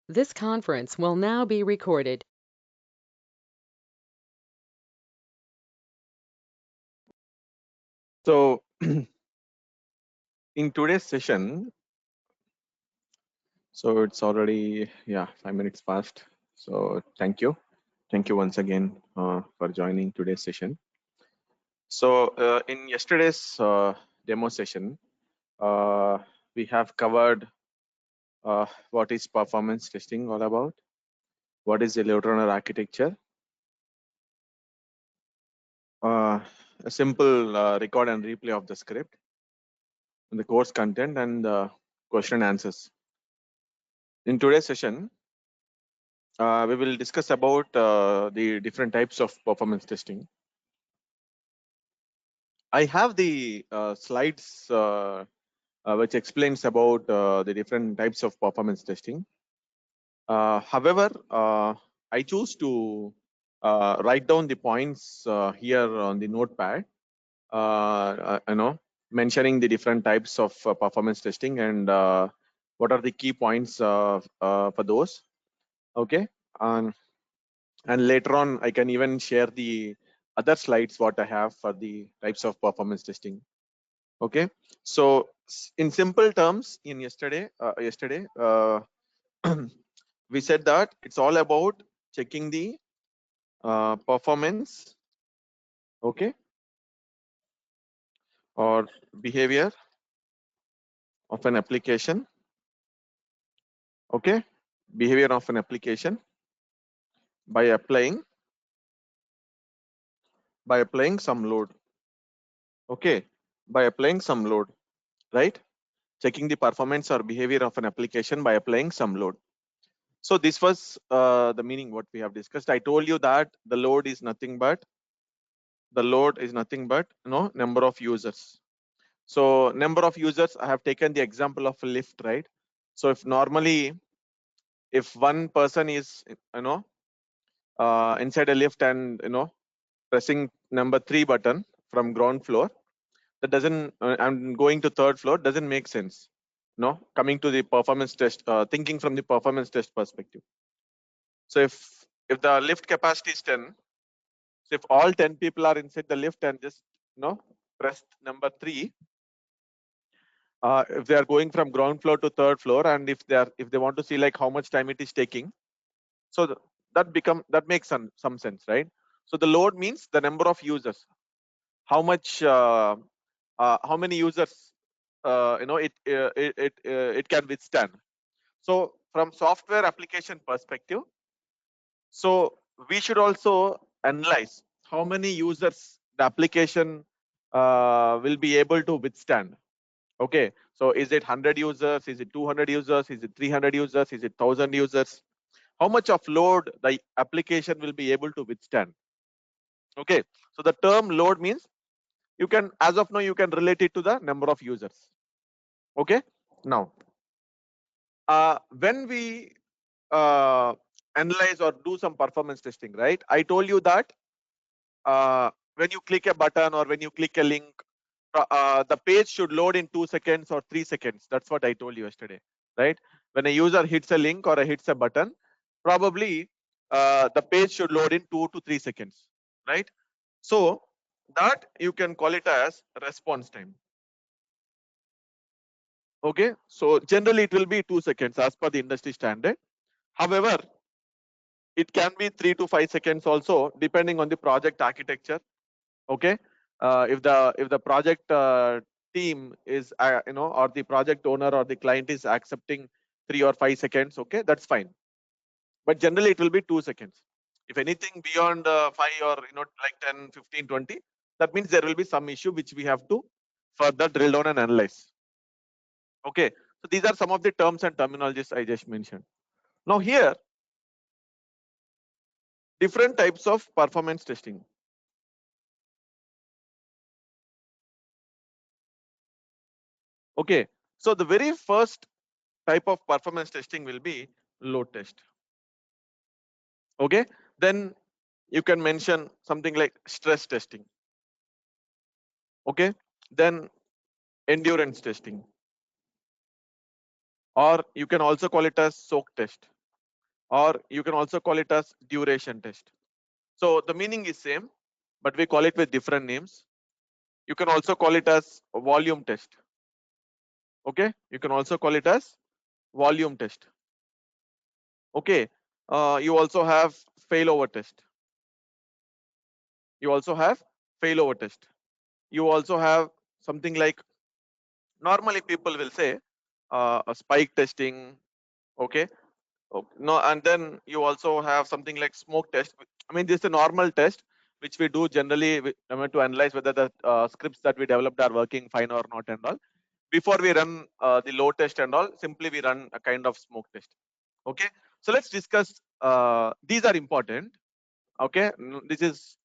This conference will now be recorded. So in today's session, so it's already 5 minutes past. So thank you once again for joining today's session. So in yesterday's demo session, we have covered what is performance testing all about, what is the LoadRunner architecture, a simple record and replay of the script, and the course content, and question and answers. In today's session, we will discuss about the different types of performance testing. I have the slides which explains about the different types of performance testing. However, I choose to write down the points here on the notepad, mentioning the different types of performance testing and what are the key points for those. Okay, and later on I can even share the other slides what I have for the types of performance testing. Okay, so in simple terms, in yesterday we said that it's all about checking the performance, okay, or behavior of an application, okay, behavior of an application by applying some load, okay, by applying some load, right? Checking the performance or behavior of an application by applying some load. So this was the meaning what we have discussed. I told you that the load is nothing but number of users. So number of users, I have taken the example of a lift, right? So if normally if one person is inside a lift and pressing number 3 button from ground floor, that doesn't I'm going to third floor, doesn't make sense. No, coming to the performance test, thinking from the performance test perspective. So if the lift capacity is 10, so if all 10 people are inside the lift and just press number 3, if they are going from ground floor to third floor, and if they want to see like how much time it is taking, so that makes some sense, right? So the load means the number of users, how many users it can withstand. So from software application perspective, so we should also analyze how many users the application will be able to withstand. Okay, so is it 100 users, is it 200 users, is it 300 users, is it 1000 users? How much of load the application will be able to withstand? Okay, so the term load means you can, as of now, you can relate it to the number of users. Okay, now when we analyze or do some performance testing, right? I told you that when you click a button or when you click a link, the page should load in 2 seconds or 3 seconds. That's what I told you yesterday, right? When a user hits a link or hits a button, probably the page should load in 2 to 3 seconds, right? So that you can call it as response time. Okay, so generally it will be 2 seconds as per the industry standard. However, it can be 3 to 5 seconds also, depending on the project architecture. Okay, if the project team is or the project owner or the client is accepting 3 or 5 seconds, okay, that's fine. But generally it will be 2 seconds. If anything beyond 5 or like 10, 15, 20, that means there will be some issue which we have to further drill down and analyze. Okay, so these are some of the terms and terminologies I just mentioned. Now here, different types of performance testing. Okay, so the very first type of performance testing will be load test. Okay, then you can mention something like stress testing. Okay, then endurance testing, or you can also call it as soak test. or you can also call it as duration test. So the meaning is same, but we call it with different names. You can also call it as a volume test. Okay, you can also call it as volume test. Okay, you also have failover test. You also have failover test. You also have something like, normally people will say a spike testing. Okay, no, and then you also have something like smoke test. I mean, this is a normal test which we do generally to analyze whether the scripts that we developed are working fine or not and all. Before we run the load test and all, simply we run a kind of smoke test. Okay, so let's discuss. These are important. Okay, this is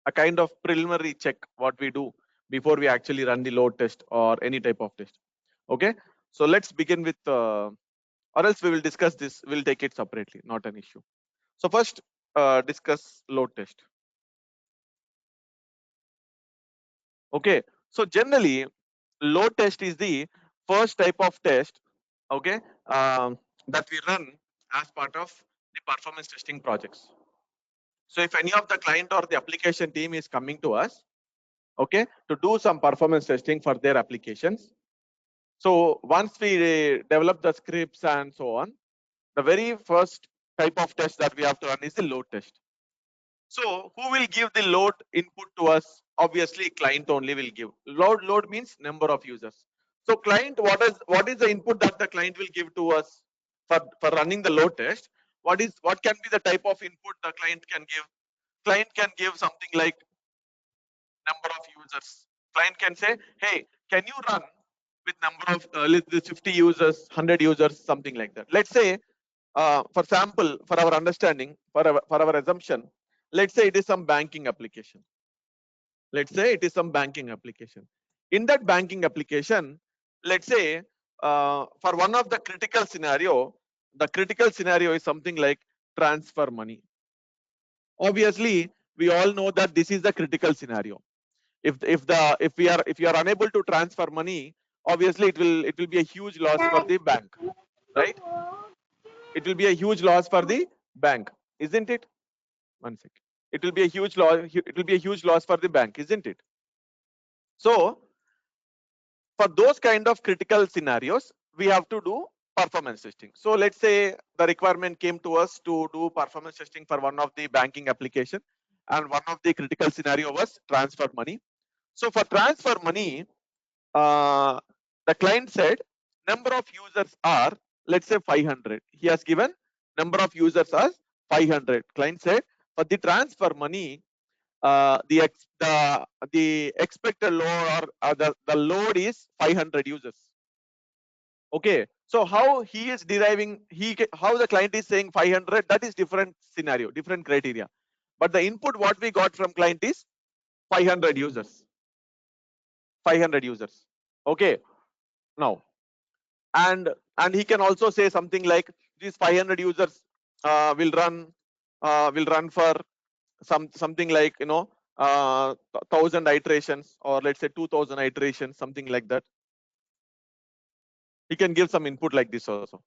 a kind of preliminary check what we do before we actually run the load test or any type of test. Okay, so let's begin with, or else we will discuss this. We'll take it separately, not an issue. So first, discuss load test. Okay, so generally, load test is the first type of test. Okay, that we run as part of the performance testing projects. So if any of the client or the application team is coming to us, okay, to do some performance testing for their applications. So once we develop the scripts and so on, the very first type of test that we have to run is the load test. So who will give the load input to us? Obviously, client only will give. Load means number of users. So client, what is the input that the client will give to us for running the load test? What can be the type of input the client can give? Client can give something like number of users. Client can say, hey, can you run with number of 50 users, 100 users, something like that. Let's say, for example, for our understanding, for our assumption, let's say it is some banking application. Let's say it is some banking application. In that banking application, let's say for one of the critical scenario, the critical scenario is something like transfer money. Obviously, we all know that this is the critical scenario. If you are unable to transfer money, obviously it will be a huge loss for the bank, right? It will be a huge loss for the bank, isn't it? One second. It will be a huge loss. It will be a huge loss for the bank, isn't it? So for those kind of critical scenarios, we have to do performance testing. So let's say the requirement came to us to do performance testing for one of the banking application, and one of the critical scenario was transfer money. So for transfer money, the client said number of users are, let's say 500. He has given number of users as 500. Client said for the transfer money, the expected load, or the load is 500 users. Okay, so how he is deriving, how the client is saying 500, that is different scenario, different criteria. But the input what we got from client is 500 users. 500 users. Okay, now, and he can also say something like these 500 users will run for something like 1,000 iterations, or let's say 2,000 iterations, something like that. He can give some input like this also.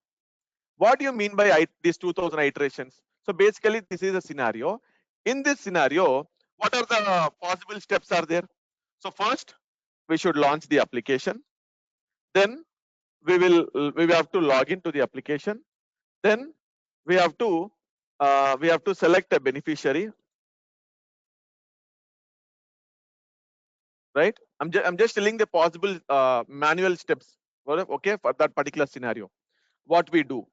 What do you mean by these 2,000 iterations? So basically, this is a scenario. In this scenario, what are the possible steps are there? So first, we should launch the application. Then we will have to log into the application. Then we have to select a beneficiary, right? I'm just telling the possible manual steps, okay, for that particular scenario. What we do,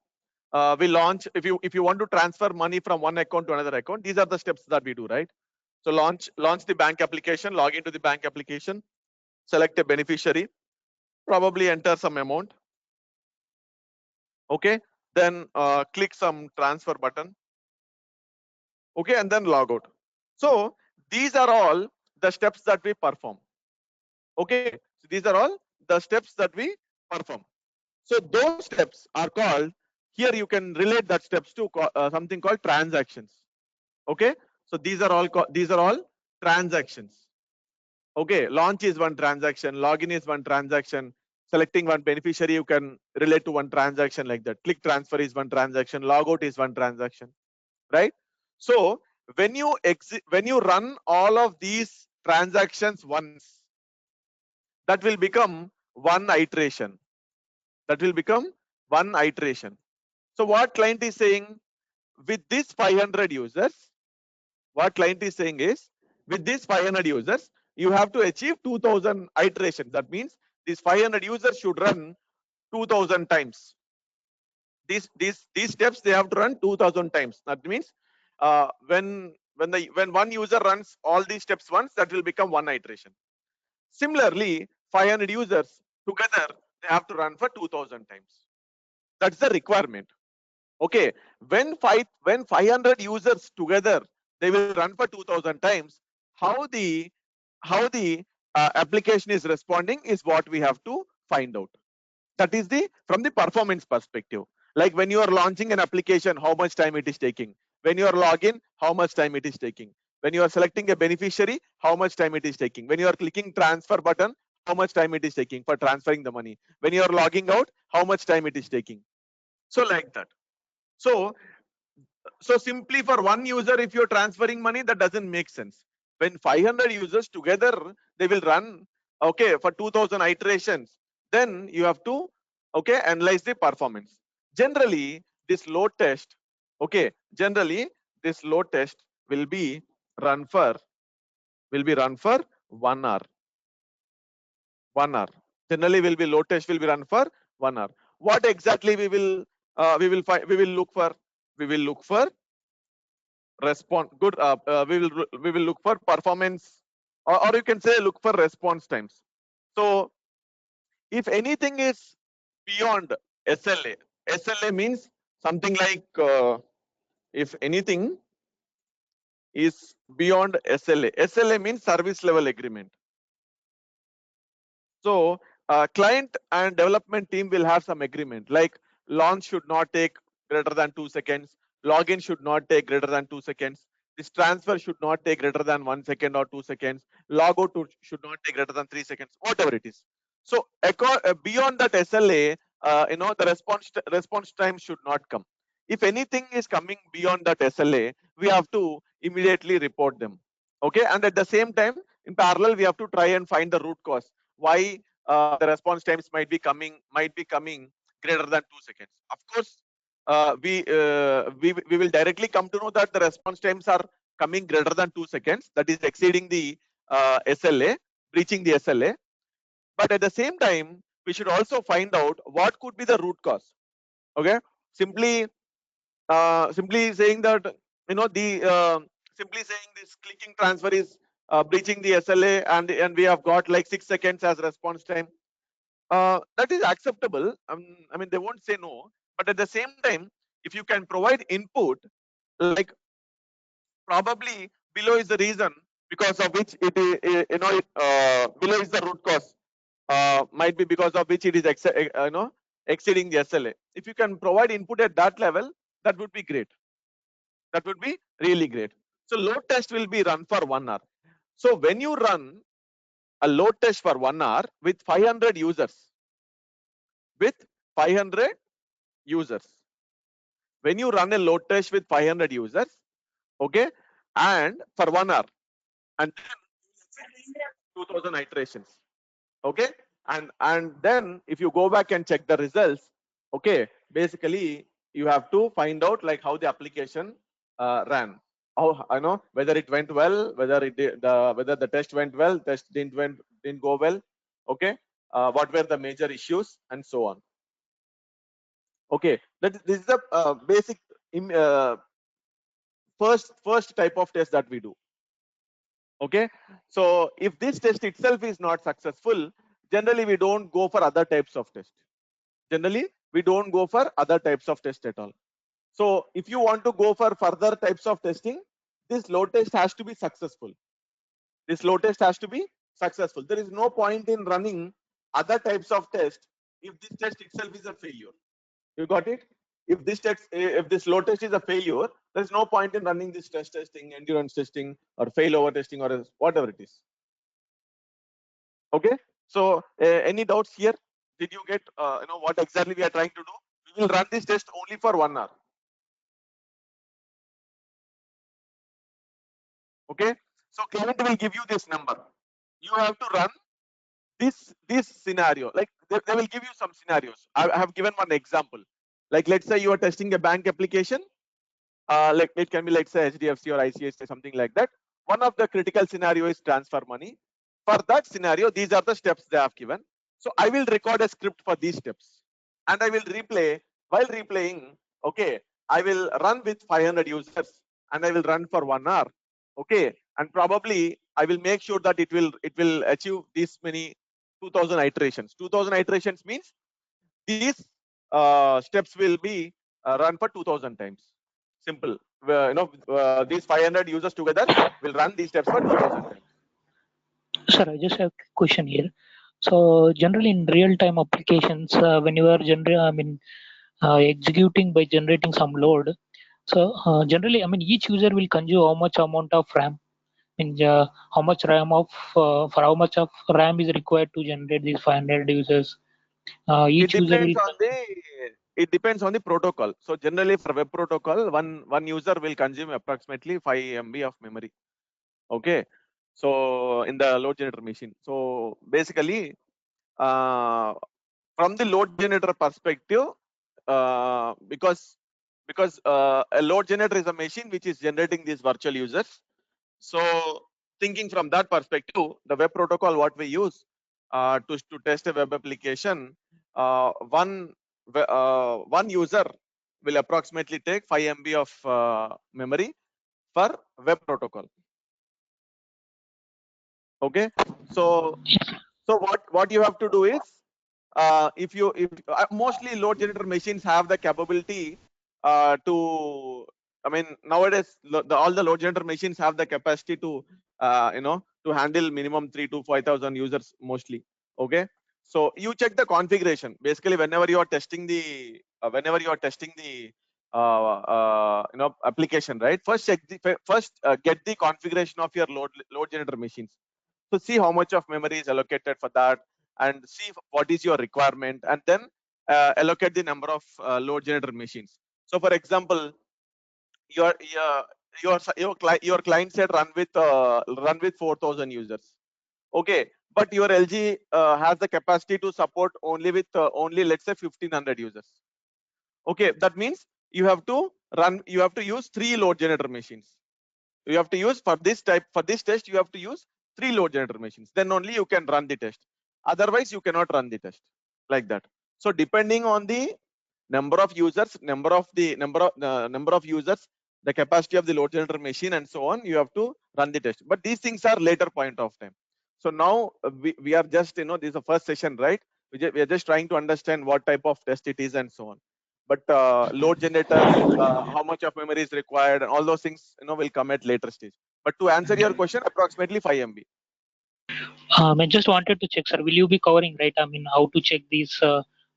we launch. If you want to transfer money from one account to another account, these are the steps that we do, right? So launch the bank application, log into the bank application, select a beneficiary, probably enter some amount. Okay, then click some transfer button. Okay, and then log out. So these are all the steps that we perform. Okay, so these are all the steps that we perform. So those steps are called, here you can relate that steps to something called transactions. Okay, so these are all transactions. Okay, launch is one transaction, login is one transaction, selecting one beneficiary, you can relate to one transaction like that. Click transfer is one transaction, logout is one transaction, right? So when you run all of these transactions once, that will become one iteration. That will become one iteration. So what client is saying, with this 500 users, what client is saying is, with this 500 users, you have to achieve 2000 iterations. That means these 500 users should run 2000 times. These steps they have to run 2000 times. That means when one user runs all these steps once, that will become one iteration. Similarly, 500 users together, they have to run for 2000 times. That's the requirement. Okay, when 500 users together, they will run for 2000 times. How the application is responding is what we have to find out. That is from the performance perspective. Like when you are launching an application, how much time it is taking. When you are login, how much time it is taking. When you are selecting a beneficiary, how much time it is taking. When you are clicking transfer button, how much time it is taking for transferring the money. When you are logging out, how much time it is taking. So like that. So simply for one user, if you're transferring money, that doesn't make sense. When 500 users together, they will run, okay, for 2000 iterations, then you have to, okay, analyze the performance. Generally, this load test, okay, generally this load test will be run for 1 hour. 1 hour. Generally, will be load test will be run for 1 hour. What exactly we will look for? We will look for response good we will look for performance, or you can say look for response times. So if anything is beyond SLA means something like if anything is beyond SLA means service level agreement. So client and development team will have some agreement, like launch should not take greater than 2 seconds, login should not take greater than 2 seconds, this transfer should not take greater than 1 second or 2 seconds, logout should not take greater than 3 seconds, whatever it is. So beyond that SLA, the response time should not come. If anything is coming beyond that SLA, we have to immediately report them. Okay, and at the same time, in parallel, we have to try and find the root cause why the response times might be coming greater than 2 seconds. Of course, we will directly come to know that the response times are coming greater than 2 seconds, that is exceeding the SLA, breaching the SLA. But at the same time, we should also find out what could be the root cause. Okay, simply saying that simply saying this clicking transfer is breaching the SLA, and we have got like 6 seconds as response time. That is acceptable. I mean, they won't say no, but at the same time, if you can provide input, like probably below is the reason because of which it is, below is the root cause. Might be because of which it is exceeding the SLA. If you can provide input at that level, that would be great. That would be really great. So load test will be run for 1 hour. So when you run a load test for 1 hour with 500 users, when you run a load test with 500 users, okay, and for 1 hour, and then 2000 iterations, okay, and then if you go back and check the results, okay, basically you have to find out like how the application ran. How I know whether it went well, whether the test went well, test didn't go well, okay, what were the major issues, and so on. Okay, this is the basic first type of test that we do. Okay, so if this test itself is not successful, generally we don't go for other types of test. Generally we don't go for other types of test at all. So if you want to go for further types of testing, this load test has to be successful. This load test has to be successful. There is no point in running other types of test if this test itself is a failure. You got it? If this load test is a failure, there is no point in running this testing, endurance testing, or failover testing, or whatever it is. Okay. So any doubts here? Did you get what exactly we are trying to do? We will run this test only for 1 hour. Okay, so client will give you this number. You have to run this scenario. Like they will give you some scenarios. I have given one example. Like let's say you are testing a bank application. Like it can be, let's say, HDFC or ICICI, something like that. One of the critical scenario is transfer money. For that scenario, these are the steps they have given. So I will record a script for these steps, and I will replay. While replaying, okay, I will run with 500 users, and I will run for 1 hour. Okay, and probably I will make sure that it will achieve this many 2000 iterations. 2000 iterations means these steps will be run for 2000 times. Simple. These 500 users together will run these steps for 2000 times. Sir, I just have a question here. So generally in real-time applications, when you are executing by generating some load, so generally, each user will consume how much amount of RAM, how much RAM for how much of RAM is required to generate these 500 users. Each user will. It depends on the protocol. So generally for web protocol, one user will consume approximately 5 MB of memory. Okay, so in the load generator machine. So basically, from the load generator perspective, because a load generator is a machine which is generating these virtual users. So thinking from that perspective, the web protocol what we use to test a web application, one user will approximately take 5 MB of memory for web protocol. Okay, so what you have to do is, if mostly load generator machines have the capability to, nowadays all the load generator machines have the capacity to to handle minimum 3 to 5,000 users mostly. Okay, so you check the configuration. Basically, whenever you are testing the application, right? First get the configuration of your load generator machines. So see how much of memory is allocated for that, and see what is your requirement, and then allocate the number of load generator machines. So for example, your client said run with 4,000 users. Okay, but your LG has the capacity to support only with only, let's say, 1,500 users. Okay, that means you have to use 3 load generator machines. You have to use for this test, you have to use 3 load generator machines. Then only you can run the test. Otherwise, you cannot run the test like that. So depending on the number of users, number of users, the capacity of the load generator machine, and so on, you have to run the test. But these things are later point of time. So now we are just, this is the first session, right? We are just trying to understand what type of test it is and so on. But load generators, how much of memory is required, and all those things, will come at later stage. But to answer your question, approximately 5 MB. I just wanted to check, sir. Will you be covering, right? How to check these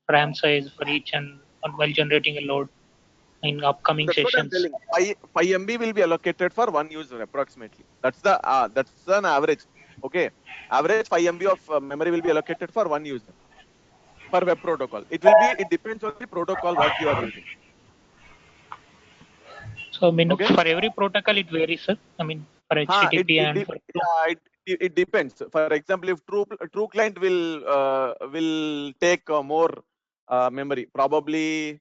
RAM size for each and while generating a load in upcoming That's sessions? what I'm telling. 5 MB will be allocated for one user approximately. That's an average. Okay, average 5 MB of memory will be allocated for one user per web protocol. It depends on the protocol what you are using. So okay? for every protocol it varies, sir. For HTTP it depends. For example, if true client will take more memory, probably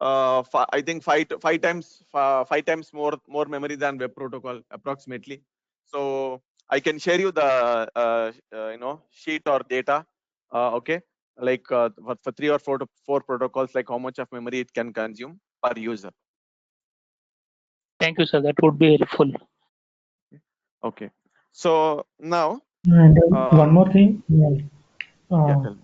I think five times more memory than web protocol approximately. So I can share you the sheet or data. Okay, like for 3 or 4 protocols, like how much of memory it can consume per user. Thank you, sir. That would be helpful. Okay, so now and one more thing. tell me.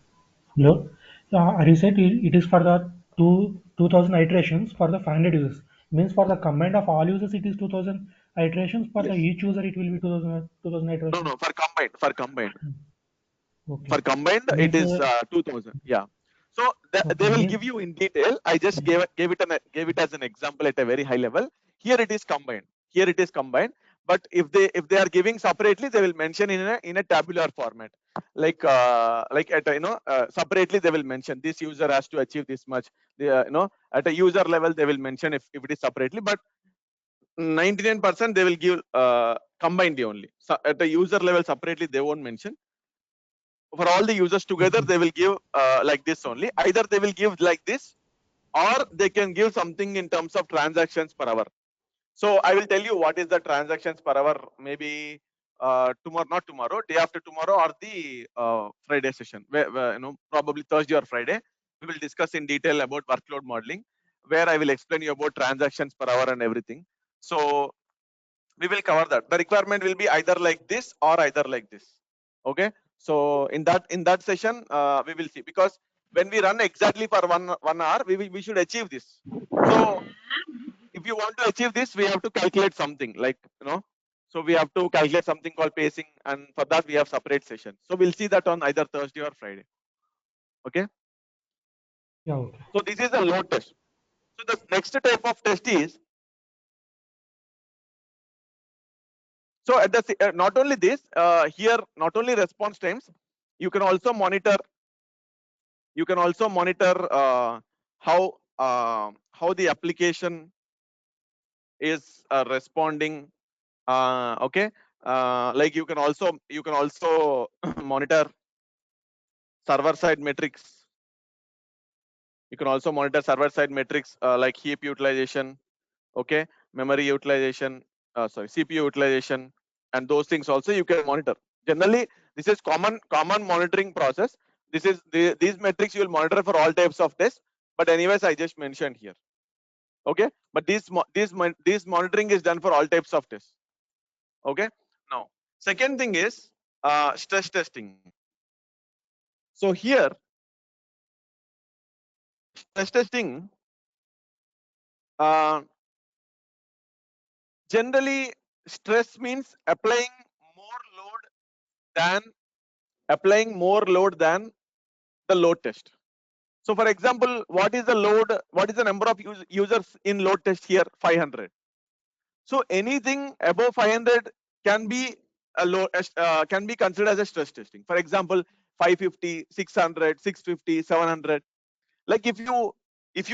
Hello. You said it is for the 2000 iterations for the 500 users. Means for the combined of all users it is 2000 iterations. For the Yes. each user it will be 2000 iterations. No, for combined. Okay. For combined, Means, it is 2000. Yeah. So okay, they will give you in detail. I just gave it as an example at a very high level. Here it is combined. But if they are giving separately, they will mention in a tabular format, like at separately they will mention this user has to achieve this much. At a user level they will mention if it is separately, but 99% they will give combinedly only. So at a user level separately they won't mention. For all the users together, they will give like this only. Either they will give like this, or they can give something in terms of transactions per hour. So I will tell you what is the transactions per hour, maybe tomorrow, not tomorrow, day after tomorrow, or the Friday session, where probably Thursday or Friday. We will discuss in detail about workload modeling, where I will explain you about transactions per hour and everything. So we will cover that. The requirement will be either like this or either like this. Okay. So in that session, we will see, because when we run exactly for one hour, we should achieve this. So if you want to achieve this, we have to calculate something like So we have to calculate something called pacing, and for that we have separate sessions. So we'll see that on either Thursday or Friday. Okay. Yeah. Okay. So this is a load test. So the next type of test is, so at the not only this, here not only response times, you can also monitor. You can also monitor how the application is responding. Okay, like you can also monitor server side metrics. You can also monitor server side metrics like heap utilization, okay, memory utilization, CPU utilization, and those things also you can monitor. Generally, this is common monitoring process. These metrics you will monitor for all types of tests. But anyways, I just mentioned here. Okay, but this monitoring is done for all types of tests. Okay. Now, second thing is stress testing. So here, stress testing, generally stress means applying more load than the load test. So for example, what is the load? What is the number of users in load test here? 500. So anything above 500 can be a load, can be considered as a stress testing. For example, 550, 600, 650, 700. Like if you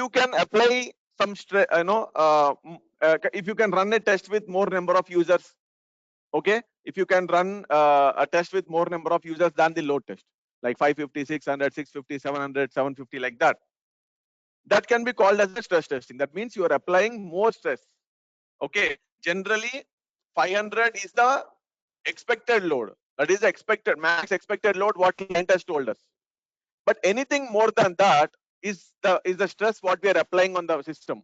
can apply some stress, if you can run a test with more number of users, okay, if you can run a test with more number of users than the load test, like 550, 600, 650, 700, 750, like that, that can be called as a stress testing. That means you are applying more stress. Okay, generally 500 is the expected load. That is the expected max expected load what client has told us. But anything more than that is the stress what we are applying on the system.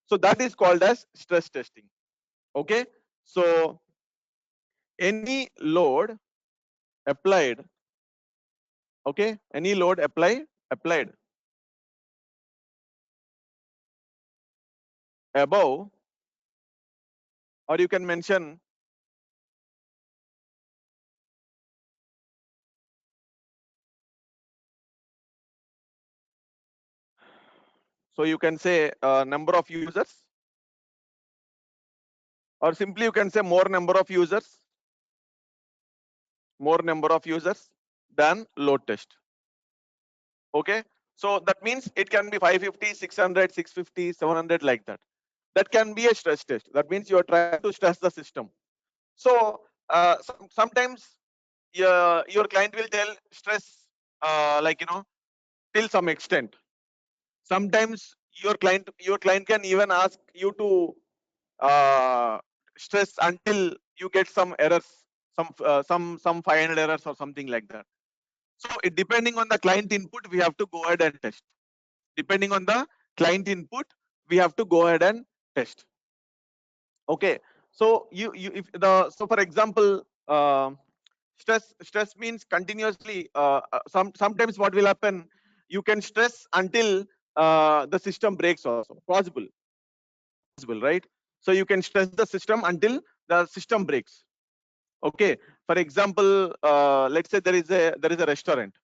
So that is called as stress testing. Okay, so any load applied, okay, any load applied above, or you can mention so you can say number of users, or simply you can say more number of users than load test. Okay, so that means it can be 550, 600, 650, 700, like that. That can be a stress test. That means you are trying to stress the system. So sometimes your client will tell stress till some extent. Sometimes your client can even ask you to stress until you get some errors, some 500 errors or something like that. So depending on the client input, we have to go ahead and test. Depending on the client input, we have to go ahead and test. Okay, so so for example, stress means continuously. Sometimes what will happen, you can stress until the system breaks also. Possible, right? So you can stress the system until the system breaks. Okay, for example, let's say there is a restaurant.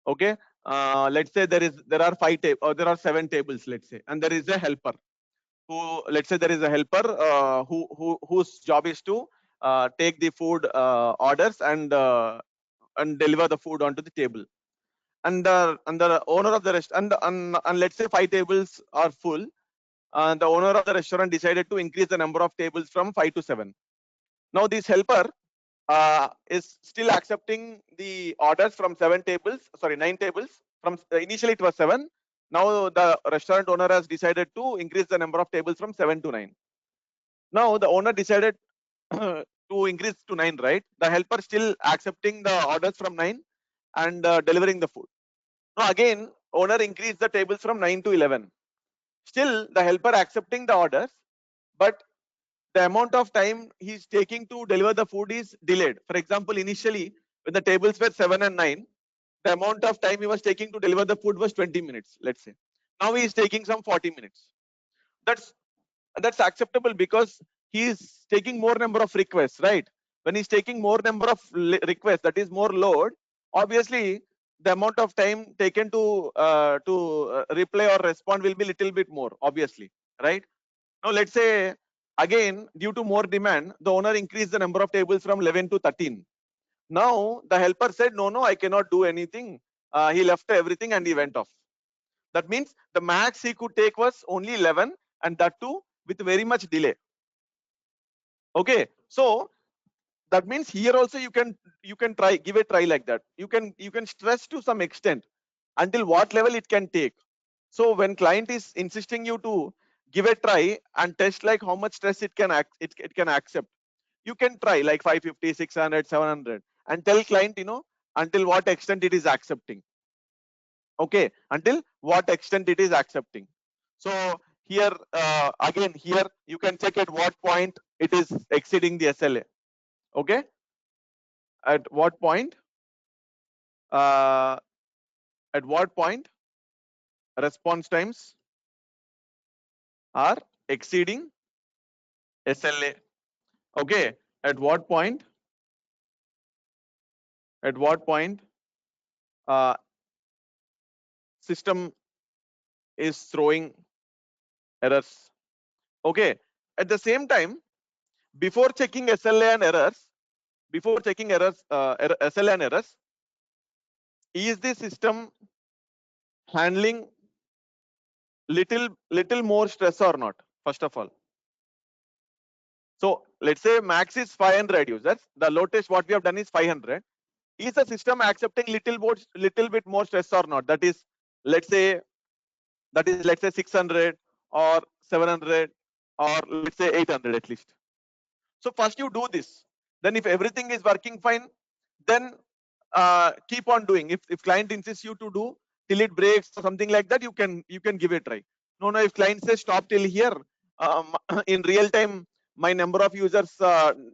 Okay, let's say there are 5 tables or there are 7 tables, let's say, and there is a helper who, let's say there is a helper whose job is to take the food orders and deliver the food onto the table. And the owner of the restaurant, and let's say 5 tables are full. The owner of the restaurant decided to increase the number of tables from 5 to 7. Now this helper is still accepting the orders from 9 tables. From initially it was 7. Now the restaurant owner has decided to increase the number of tables from 7 to 9. Now the owner decided to increase to 9, right? The helper still accepting the orders from 9 and delivering the food. Now again, owner increased the tables from 9 to 11. Still the helper accepting the orders, but the amount of time he's taking to deliver the food is delayed. For example, initially when the tables were 7 and 9, the amount of time he was taking to deliver the food was 20 minutes, let's say. Now he is taking some 40 minutes. That's acceptable because he is taking more number of requests, right? When he's taking more number of requests, that is more load, obviously the amount of time taken to reply or respond will be little bit more, obviously, right? Now let's say again, due to more demand, the owner increased the number of tables from 11 to 13. Now the helper said, no, I cannot do anything. He left everything and he went off. That means the max he could take was only 11, and that too with very much delay. Okay, so that means here also you can give a try like that. You can stress to some extent until what level it can take. So when client is insisting you to give a try and test like how much stress it can accept, you can try like 550, 600, 700 and tell client, until what extent it is accepting. Okay, until what extent it is accepting. So here again, here you can check at what point it is exceeding the SLA. Okay, at what point response times are exceeding SLA. Okay, at what point system is throwing errors. Okay, at the same time, before checking SLA and errors, SLA and errors, is the system handling little more stress or not? First of all, so let's say max is 500 users. The load test what we have done is 500. Is the system accepting little bit more stress or not? That is, let's say 600 or 700 or let's say 800 at least. So first you do this. Then if everything is working fine, then keep on doing. If client insists you to do till it breaks or something like that, you can give it a try. No, if client says stop till here, in real time my number of users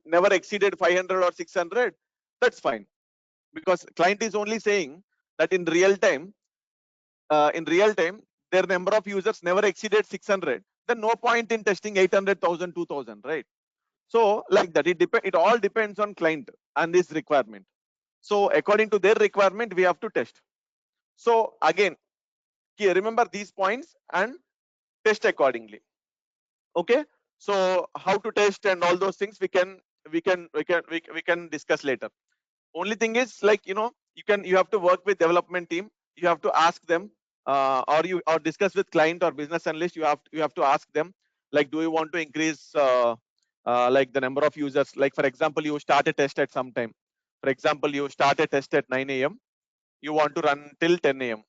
never exceeded 500 or 600, that's fine, because client is only saying that in real time their number of users never exceeded 600. Then no point in testing 800, 1000, 2000, right? So like that, it all depends on client and his requirement. So according to their requirement, we have to test. So again, remember these points and test accordingly. Okay, so how to test and all those things we can discuss later. Only thing is, like, you have to work with development team. You have to ask them, or discuss with client or business analyst. You have to ask them, like, do you want to increase like the number of users? Like, for example, you start a test at some time. For example, you start a test at 9 AM. You want to run till 10 AM.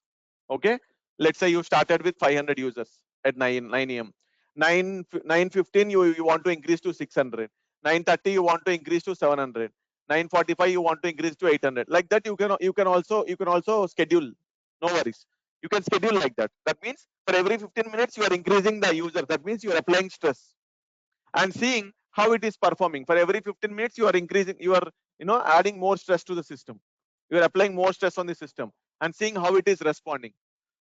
Okay, let's say you started with 500 users at 9 AM. 9:15 you want to increase to 600. 9:30 you want to increase to 700. 9:45 you want to increase to 800. Like that, you can also schedule. No worries. You can schedule like that. That means for every 15 minutes you are increasing the user. That means you are applying stress and seeing how it is performing. For every 15 minutes you are increasing. You are adding more stress to the system. You are applying more stress on the system and seeing how it is responding.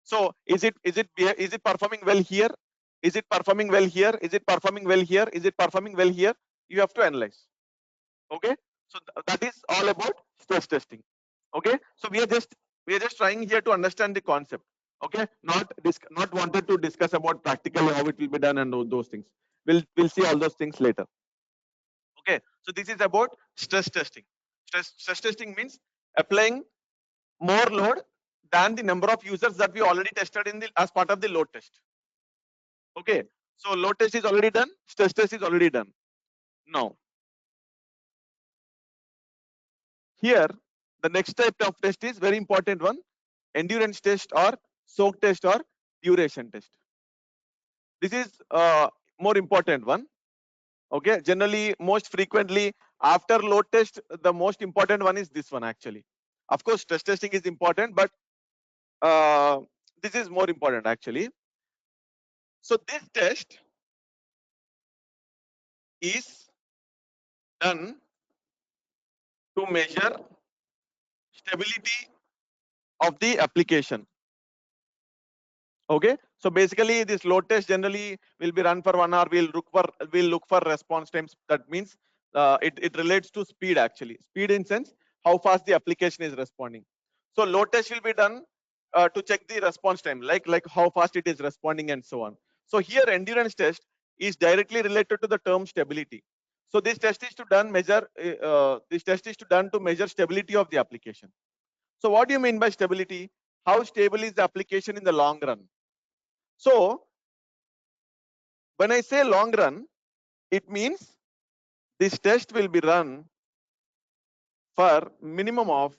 So is it performing well here? Is it performing well here? Is it performing well here? Is it performing well here? You have to analyze. Okay, so that is all about stress testing. Okay, so we are just trying here to understand the concept. Okay, not wanted to discuss about practically how it will be done and those things. We'll see all those things later. Okay, so this is about stress testing. Stress testing means applying more load than the number of users that we already tested in the as part of the load test. Okay, so load test is already done, stress test is already done. Now, here the next type of test is very important one: endurance test or soak test or duration test. This is more important one. Okay, generally most frequently after load test, the most important one is this one actually. Of course, stress testing is important, but this is more important actually. So this test is done to measure stability of the application. Okay, so basically this load test generally will be run for 1 hour. We'll look for response times. That means it relates to speed actually. Speed in sense how fast the application is responding. So load test will be done to check the response time, like how fast it is responding and so on. So here endurance test is directly related to the term stability. So this test is to done to measure stability of the application. So what do you mean by stability? How stable is the application in the long run? So when I say long run, it means this test will be run for minimum of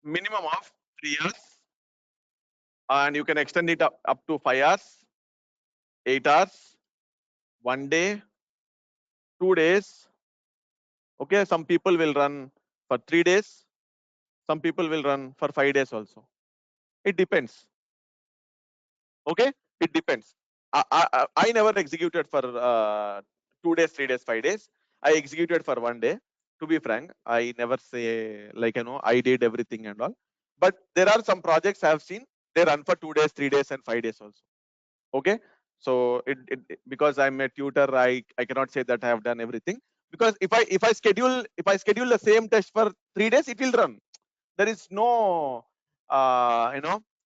3 years, and you can extend it up to 5 hours, 8 hours, 1 day, 2 days. Okay, some people will run for 3 days, some people will run for 5 days also. It depends. Okay, it depends. I never executed for 2 days, 3 days, 5 days. I executed for 1 day. To be frank, I never say I did everything and all. But there are some projects I have seen they run for 2 days, 3 days, and 5 days also. Okay, so because I'm a tutor, I cannot say that I have done everything, because if I schedule the same test for 3 days, it will run. There is no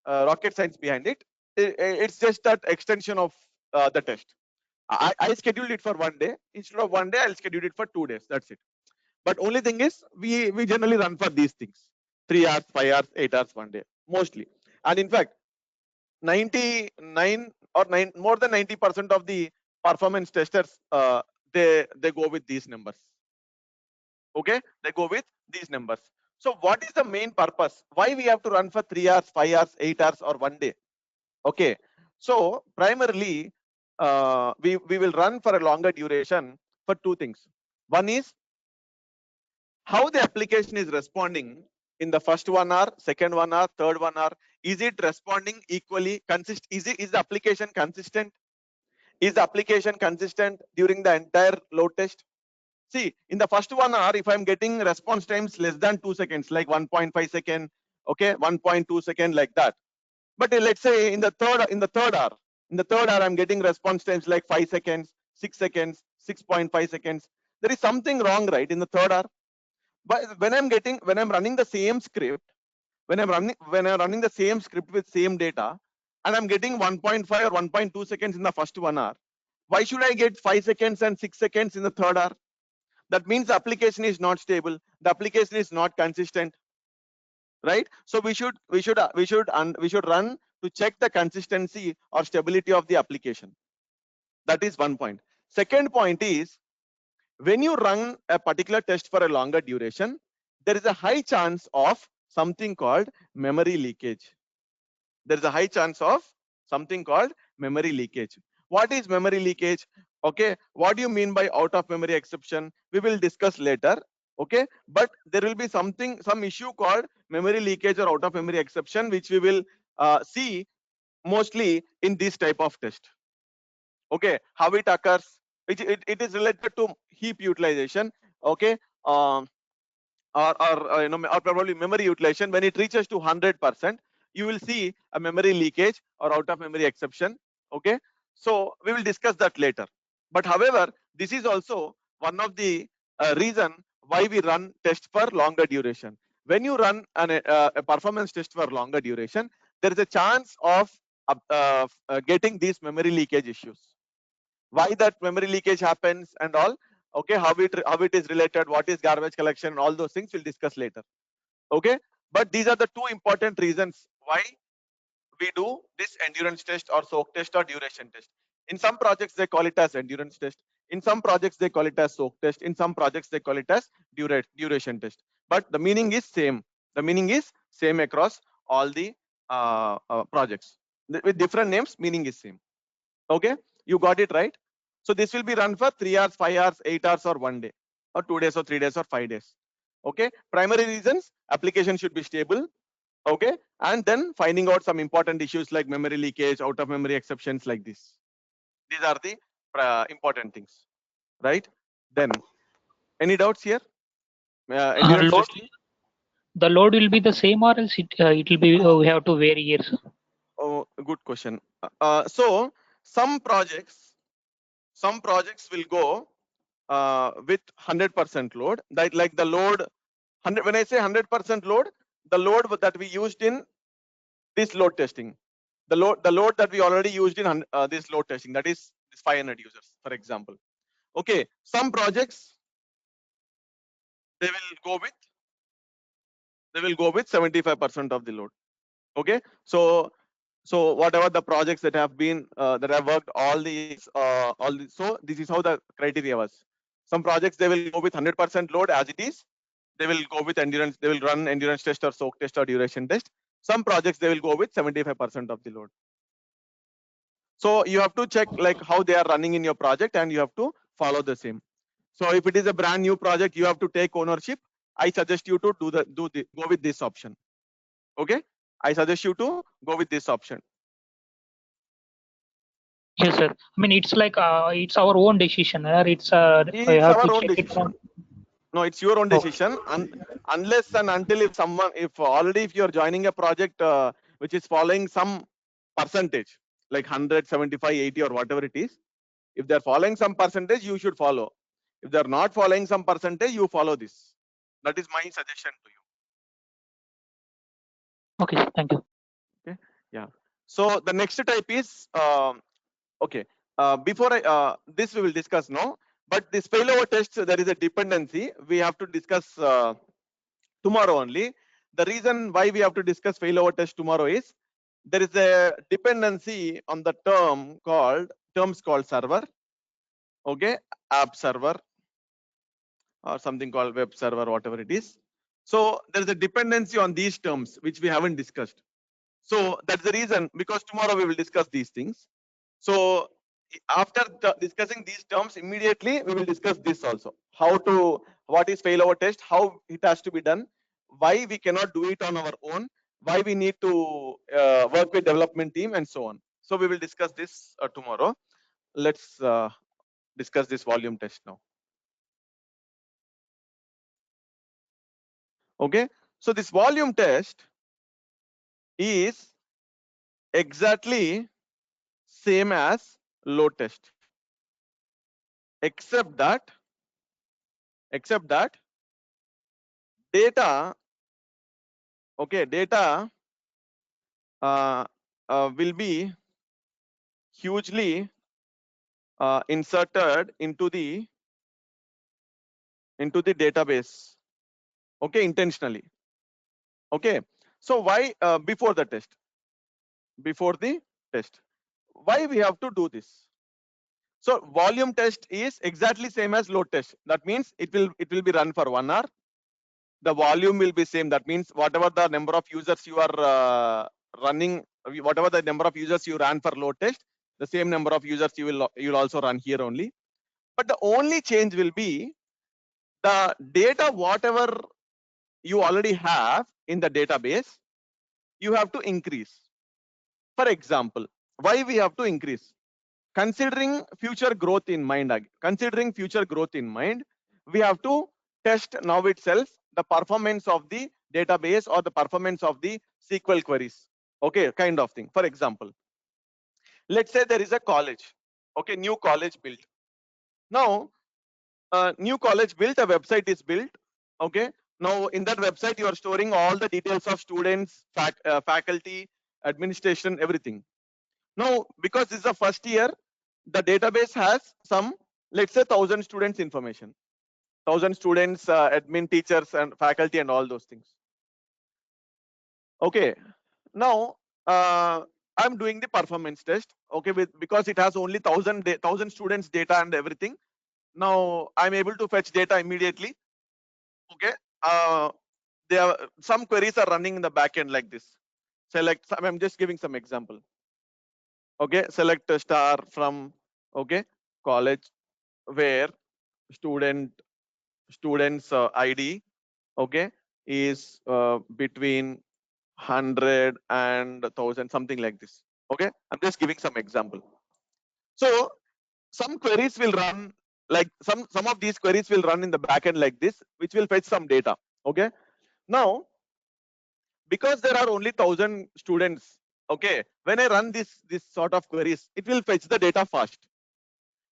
rocket science behind it. It's just that extension of the test. I scheduled it for 1 day. Instead of 1 day, I'll schedule it for 2 days. That's it. But only thing is, we generally run for these things: 3 hours, 5 hours, 8 hours, 1 day, mostly. And in fact, 99 or more than 90% of the performance testers, they go with these numbers. Okay, they go with these numbers. So what is the main purpose? Why we have to run for 3 hours, 5 hours, 8 hours, or 1 day? Okay, so primarily we will run for a longer duration for two things. One is how the application is responding in the first 1 hour, second 1 hour, third 1 hour. Is it responding equally? Is the application consistent? Is the application consistent during the entire load test? See, in the first 1 hour, if I'm getting response times less than 2 seconds, like 1.5 second, okay, 1.2 second, like that. But let's say in the third hour, I'm getting response times like 5 seconds, 6 seconds, 6.5 seconds. There is something wrong, right, in the third hour. But when I'm running the same script, when I'm running the same script with same data, and I'm getting 1.5 or 1.2 seconds in the first 1 hour, why should I get 5 seconds and 6 seconds in the third hour? That means the application is not stable. The application is not consistent, right? So we should run to check the consistency or stability of the application. That is one point. Second point is, when you run a particular test for a longer duration, there is a high chance of something called memory leakage. There is a high chance of something called memory leakage. What is memory leakage? Okay, what do you mean by out of memory exception? We will discuss later. Okay, but there will be some issue called memory leakage or out of memory exception, which we will see mostly in this type of test. Okay, how it occurs? It is related to heap utilization. Okay, or probably memory utilization. When it reaches to 100%, you will see a memory leakage or out of memory exception. Okay, so we will discuss that later. But however, this is also one of the reason why we run tests for longer duration. When you run a performance test for longer duration, there is a chance of getting these memory leakage issues. Why that memory leakage happens and all, Okay, how it is related, what is garbage collection, all those things we'll discuss later. Okay, but these are the two important reasons why we do this endurance test or soak test or duration test. In some projects they call it as endurance test. In some projects they call it as soak test. In some projects they call it as duration test. But the meaning is same. The meaning is same across all the projects. With different names, meaning is same. Okay, you got it right. So this will be run for 3 hours, 5 hours, 8 hours, or 1 day, or 2 days, or 3 days, or 5 days. Okay, primary reasons: application should be stable. Okay, and then finding out some important issues like memory leakage, out of memory exceptions like this. These are the important things, right? Then any doubts here? Endurance Load, testing. the load will be the same, or else it will be we have to vary here, sir? Oh, good question. So some projects will go with 100% load. That like the load 100. When I say 100% load, the load that we used in this load testing, the load that we already used in this load testing, that is 500 users, for example. Okay, some projects they will go with 75% of the load. Okay, so whatever the projects that have been that have worked all these so this is how the criteria was. Some projects they will go with 100% load as it is. They will go with endurance. They will run endurance test or soak test or duration test. Some projects they will go with 75% of the load. So you have to check like how they are running in your project, and you have to follow the same. So if it is a brand new project, you have to take ownership. I suggest you to go with this option. Okay, I suggest you to go with this option. Yes, sir. I mean, it's like it's our own decision, or it's we have our to own check it decision. from. No, it's your own Oh, decision. Unless and until if you're joining a project which is following some percentage, like 100, 75, 80, or whatever it is, if they're following some percentage, you should follow. If they're not following some percentage, you follow this. That is my suggestion to you. okay, sir. Thank you. Okay. Yeah. So the next type is okay. Before this we will discuss now. But this failover test, there is a dependency. We have to discuss tomorrow only. The reason why we have to discuss failover test tomorrow is there is a dependency on the terms called server. Okay, app server or something called web server, whatever it is. So there is a dependency on these terms which we haven't discussed. So that's the reason, because tomorrow we will discuss these things. So after discussing these terms, immediately we will discuss this also. What is failover test, how it has to be done, why we cannot do it on our own, why we need to work with development team, and so on. So we will discuss this tomorrow. Let's discuss this volume test now. Okay, so this volume test is exactly same as load test, except that data, okay, data will be hugely inserted into the database, okay, intentionally. Okay, so why before the test why we have to do this? So volume test is exactly same as load test. That means it will be run for 1 hour. The volume will be same. That means whatever the number of users you are running, whatever the number of users you ran for load test, the same number of users you'll also run here only. But the only change will be the data, whatever you already have in the database, you have to increase. For example, why we have to increase? Considering future growth in mind, we have to test now itself the performance of the database or the performance of the SQL queries. Okay, kind of thing. For example, let's say there is a college. Okay, new college built. Now, new college built, a website is built. Okay, now in that website you are storing all the details of students, faculty, administration, everything. Now, because this is the first year, the database has some let's say 1,000 students information, 1,000 students, admin, teachers, and faculty, and all those things. Okay, now I'm doing the performance test. Okay, because it has only 1,000 students data and everything. Now I'm able to fetch data immediately. Okay, there are some queries are running in the backend like this. Select. I'm just giving some example. Okay, select a star from college where students ID is between 100 and 1,000, something like this. Okay, I'm just giving some example. So some queries will run like some of these queries will run in the backend like this, which will fetch some data. Okay, now because there are only 1,000 students, okay, when I run this sort of queries, it will fetch the data fast.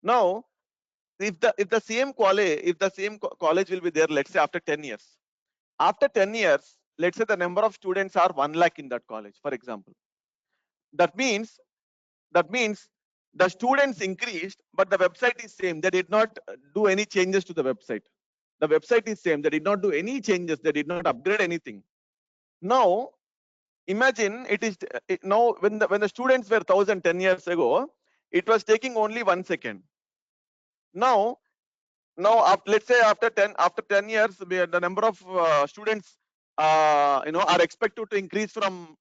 Now if the same college will be there, let's say after 10 years, let's say the number of students are 1 lakh in that college, for example. That means the students increased, but the website is same. They did not do any changes to the website. The website is same. They did not do any changes. They did not upgrade anything. Now imagine now when the students were 1,010 years ago, it was taking only 1 second. Now let's say after 10 years, the number of students are expected to increase to 1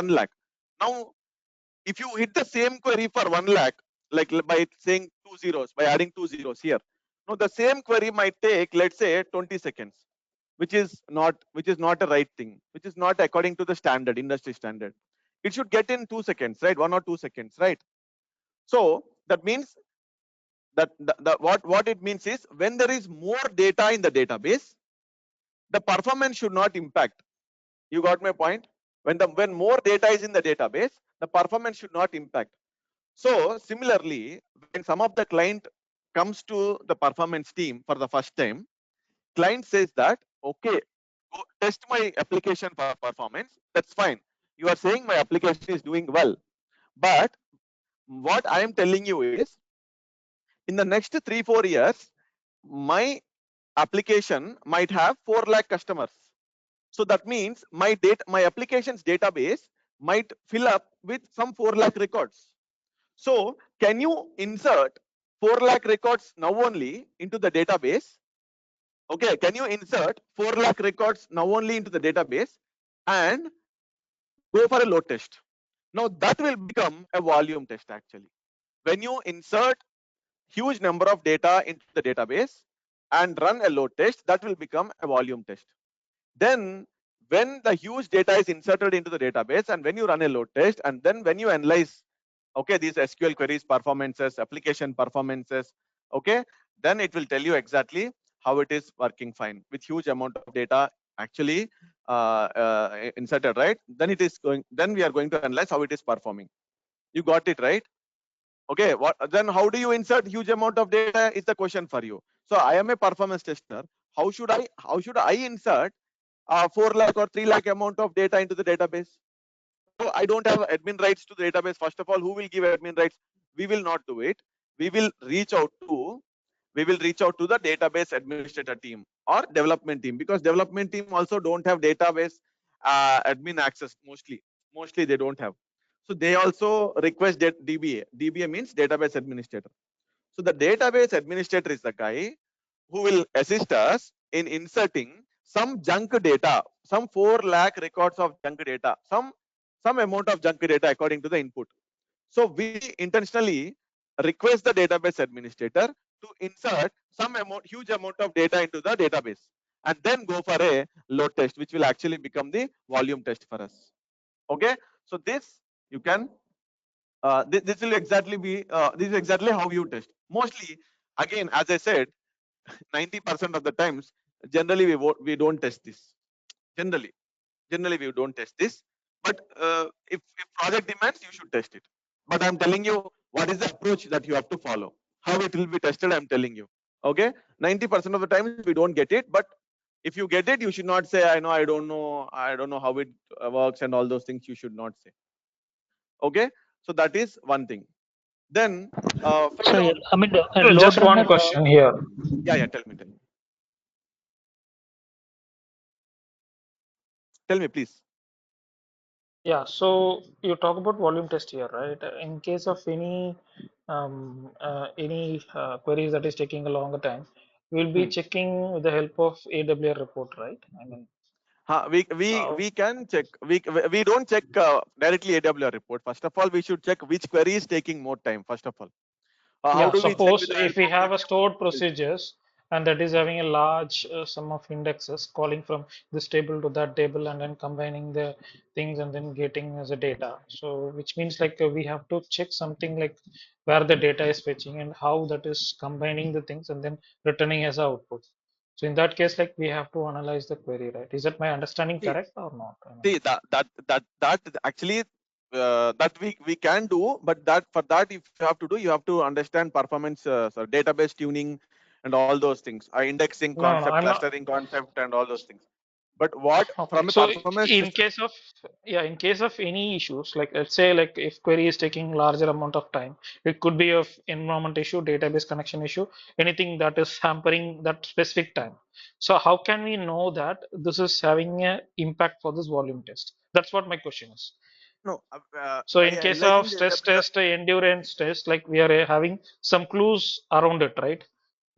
lakh. Now if you hit the same query for 1 lakh, like by saying 2 zeros, by adding 2 zeros here, now the same query might take, let's say, 20 seconds, which is not a right thing, which is not according to the standard, industry standard. It should get in 2 seconds, right? 1 or 2 seconds, right? So that means that what it means is, when there is more data in the database, the performance should not impact. You got my point? When more data is in the database, the performance should not impact. So similarly, when some of the client comes to the performance team for the first time, client says that, okay, go test my application for performance. That's fine. You are saying my application is doing well, but what I am telling you is, in the next 3-4 years, my application might have 4 lakh customers. So that means my application's database might fill up with some 4 lakh records. So can you insert 4 lakh records now only into the database? Okay, can you insert 4 lakh records now only into the database and go for a load test? Now that will become a volume test actually. When you insert huge number of data into the database and run a load test, that will become a volume test. Then when the huge data is inserted into the database and when you run a load test, and then when you analyze, okay, these SQL queries performances, application performances, okay, then it will tell you exactly how it is working fine with huge amount of data actually inserted, right? Then we are going to analyze how it is performing. You got it, right? Okay, then how do you insert huge amount of data is the question for you. So I am a performance tester. How should I insert 4 lakh or 3 lakh amount of data into the database? So I don't have admin rights to the database. First of all, who will give admin rights? We will not do it. We will reach out to the database administrator team or development team, because development team also don't have database admin access. Mostly they don't have. So they also request DBA. DBA means database administrator. So the database administrator is the guy who will assist us in inserting some junk data, some 4 lakh records of junk data, some amount of junk data according to the input. So we intentionally request the database administrator to insert some huge amount of data into the database, and then go for a load test, which will actually become the volume test for us. Okay, so this you can this will exactly be this is exactly how you test. Mostly, again, as I said, 90% of the times, generally we don't test this. Generally we don't test this. But if project demands, you should test it. But I'm telling you what is the approach that you have to follow. How it will be tested, I'm telling you. Okay, 90% of the times we don't get it, but if you get it, you should not say, I don't know how it works and all those things. You should not say. Okay, so that is one thing. Then So failover. I mean, Just one LoadRunner. question here. Yeah, tell me. Tell me, please. Yeah, so you talk about volume test here, right? In case of any queries that is taking a longer time, we'll be checking with the help of AWR report, right? I mean, We can check. We don't check directly AWR report. First of all, we should check which query is taking more time. First of all, how yeah, do we check suppose with the if help we of have a stored AWR? procedures and that is having a large sum of indexes calling from this table to that table and then combining the things and then getting as a data. So which means like we have to check something like where the data is fetching and how that is combining the things and then returning as output. So in that case, like we have to analyze the query, right? Is that my understanding See, correct or not? I mean, see that actually that we can do, but that for that if you have to do, you have to understand performance, so database tuning, and all those things. Indexing no, concept, I'm not. clustering concept, and all those things. But what Okay, from a so performance in system? case of in case of any issues, like let's say like if query is taking larger amount of time, it could be of environment issue, database connection issue, anything that is hampering that specific time. So how can we know that this is having an impact for this volume test? That's what my question is. No, So by in case analyzing of the stress AWR. test, endurance test, like we are having some clues around it, right?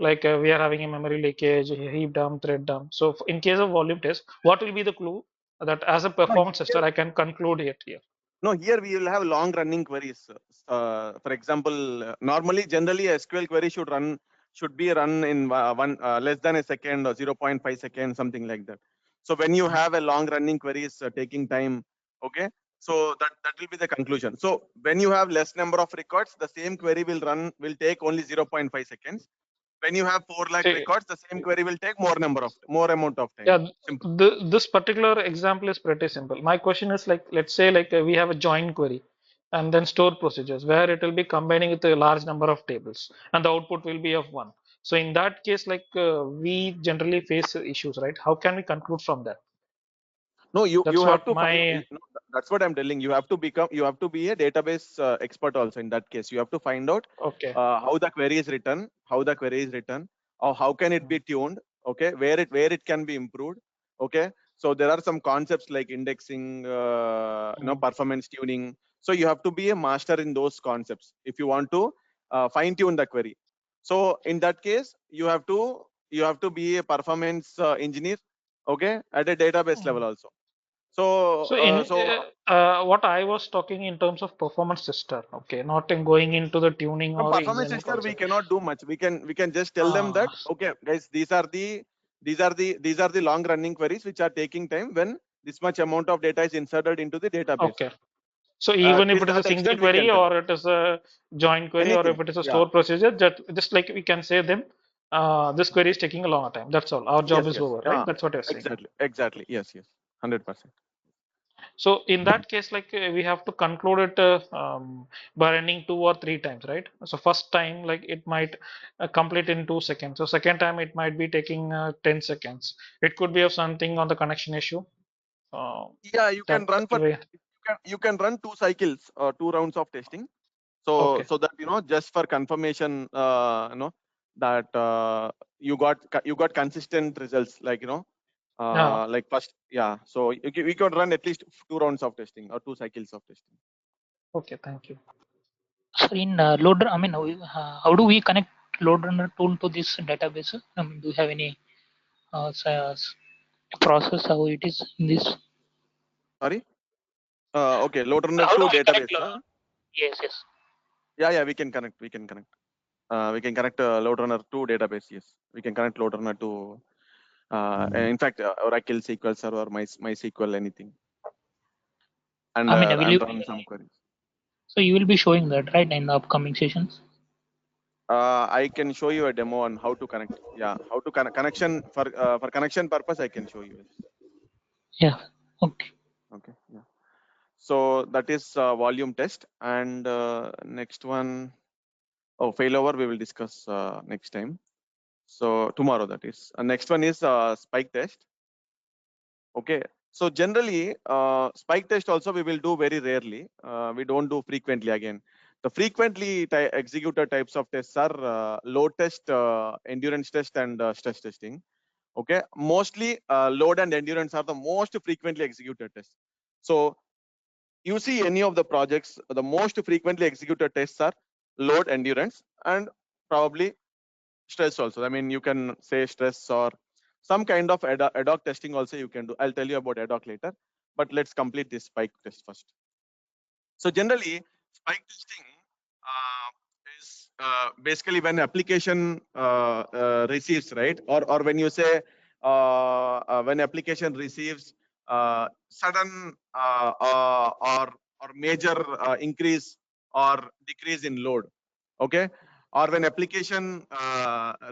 Like we are having a memory leakage, a heap dump, thread dump. So in case of volume test, what will be the clue that as a No, performance here, tester I can conclude it here? no, here we will have long running queries. For example, normally, generally, a SQL query should be run in one less than a second or 0.5 seconds, something like that. So when you have a long running queries taking time, okay, so that will be the conclusion. So when you have less number of records, the same query will take only 0.5 seconds. When you have 4 lakh See, records, the same query will take more amount of time. yeah, Simple. this particular example is pretty simple. My question is like, let's say like we have a join query and then store procedures where it will be combining with a large number of tables and the output will be of one. So in that case, like we generally face issues, right? How can we conclude from that? No, you That's have what to find. my No, that's what I'm telling. You have to be a database expert also. In that case, you have to find out okay. how the query is written, or how can it be tuned. Okay, where it can be improved. Okay, so there are some concepts like indexing, performance tuning. So you have to be a master in those concepts if you want to fine tune the query. So in that case, you have to be a performance engineer. Okay, at a database level also. So, So in so what I was talking in terms of performance tester, okay, not in going into the tuning from or performance engineering tester, we concept. cannot do much. We can just tell them that, Uh, okay, guys, these are the long running queries which are taking time when this much amount of data is inserted into the database. okay. So even if Till it is a that single extent, we can query tell or it is a join query or if anything. it is a Yeah. store procedure, just like we can say them, this query is taking a longer time. That's all. Our job Yes. is Yes. over, right? Yeah. That's what you're saying. Exactly. Exactly. Yes. Yes. 100%. So in that case, like we have to conclude it by running 2 or 3 times, right? So first time, like it might complete in 2 seconds. So second time, it might be taking 10 seconds. It could be of something on the connection issue. Uh, Yeah. You can that run for. way. You can run 2 cycles or 2 rounds of testing. So Okay. that just for confirmation, that you got consistent results, like Yeah. like first, yeah. So we could run at least 2 rounds of testing or 2 cycles of testing. Okay. Thank you. So in LoadRunner, I mean, how do we connect LoadRunner tool to this database? I mean, do you have any process how it is in this? Sorry. Okay. LoadRunner How do to we connect? database. Huh? Yes, yes. Yeah. We can connect. We can connect LoadRunner to database. Yes. We can connect LoadRunner to. In fact, Oracle SQL Server, MySQL, anything, and I mean, will you? run some queries. So you will be showing that right in the upcoming sessions. I can show you a demo on how to connect. Yeah, how to connect connection for connection purpose. I can show you. Yeah. Okay. Okay. Yeah. So that is volume test, and next one, failover. We will discuss next time. So tomorrow, that is. Next one is spike test. Okay. So generally, spike test also we will do very rarely. We don't do frequently again. The frequently executed types of tests are load test, endurance test, and stress testing. Okay, mostly load and endurance are the most frequently executed tests. So you see any of the projects, the most frequently executed tests are load, endurance, and probably stress also. I mean, you can say stress or some kind of ad hoc testing also you can do. I'll tell you about ad hoc later, but let's complete this spike test first. So generally, spike testing is basically when application receives, right? Or when you say when application receives sudden or major increase or decrease in load, okay? Or when application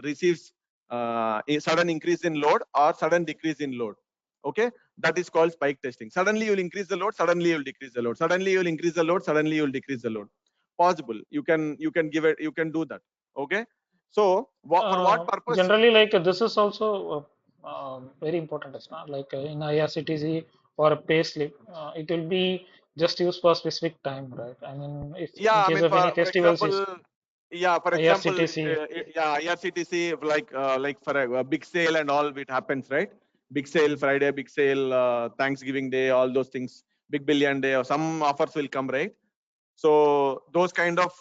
receives a sudden increase in load or sudden decrease in load, okay? That is called spike testing. Suddenly you will increase the load, suddenly you will decrease the load. Suddenly you will increase the load, suddenly you will decrease the load. Possible. You can give it. You can do that. Okay. So for what purpose? Generally, like this is also very important. It's not like in IRCTC or a payslip. It will be just used for a specific time, right? I mean, if in Yeah, I case mean, of any for festivals, is example, yeah, for example, IRCTC. yeah, IRCTC like for a big sale and all, it happens, right? Big sale Friday, big sale Thanksgiving Day, all those things, big billion day, or some offers will come, right? So those kind of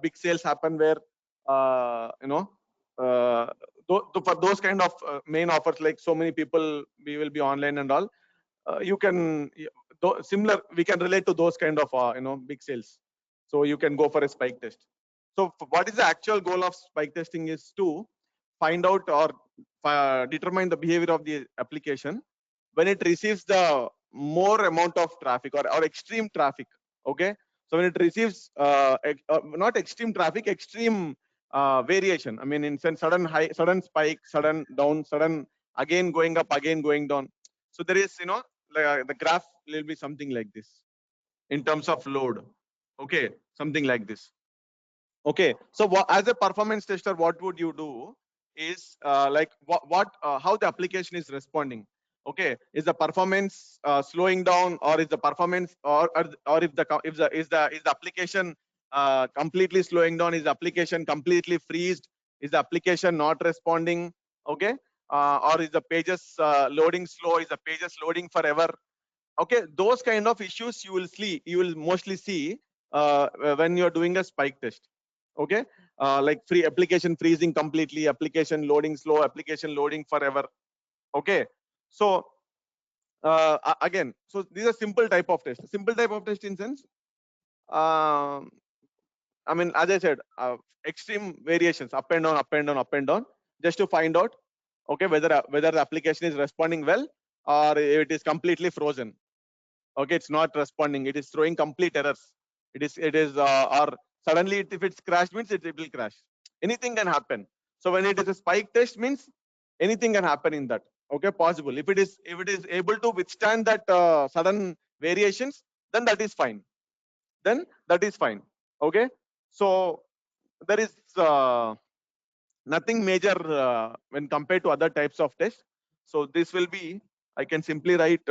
big sales happen where you know for those kind of main offers, like so many people we will be online and all. You can similar, we can relate to those kind of big sales. So you can go for a spike test. So what is the actual goal of spike testing is to find out or determine the behavior of the application when it receives the more amount of traffic or extreme traffic. Okay, so when it receives not extreme traffic, extreme variation. I mean, in sense, sudden high, sudden spike, sudden down, sudden again going up, again going down. So there is, the graph will be something like this in terms of load. Okay, something like this. Okay, so as a performance tester, what would you do is like how the application is responding. Okay, is the performance slowing down, or is the performance, or if the application completely slowing down? Is the application completely freezed? Is the application not responding? Okay, or is the pages loading slow? Is the pages loading forever? Okay, those kind of issues you will mostly see when you're doing a spike test. Okay, like free application freezing completely, application loading slow, application loading forever. Okay, so again, so these are simple type of test. Simple type of test in sense, I mean, as I said, extreme variations, up and down, up and down, up and down, just to find out, okay, whether the application is responding well or it is completely frozen. Okay, it's not responding, it is throwing complete errors. It is or suddenly if it's crashed means it will crash. Anything can happen. So when it is a spike test means anything can happen in that. Okay, possible. If it is able to withstand that sudden variations, then that is fine. Then that is fine. Okay, so there is nothing major when compared to other types of tests. So this will be, I can simply write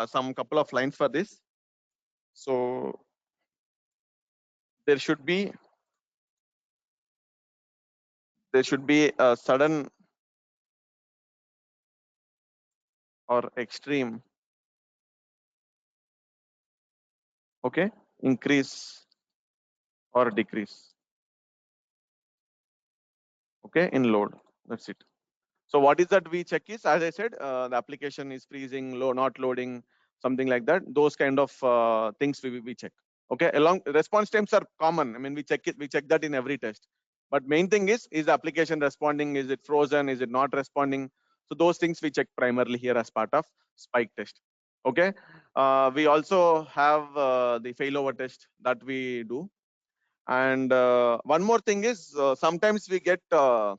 some couple of lines for this. So there should be a sudden or extreme, okay, increase or decrease, okay, in load. That's it. So what is that we check is, as I said, the application is freezing, not loading, something like that. Those kind of things we check. Okay, along response times are common. I mean, we check that in every test. But main thing is the application responding? Is it frozen? Is it not responding? So those things we check primarily here as part of spike test. Okay, we also have the failover test that we do. And one more thing is sometimes we get some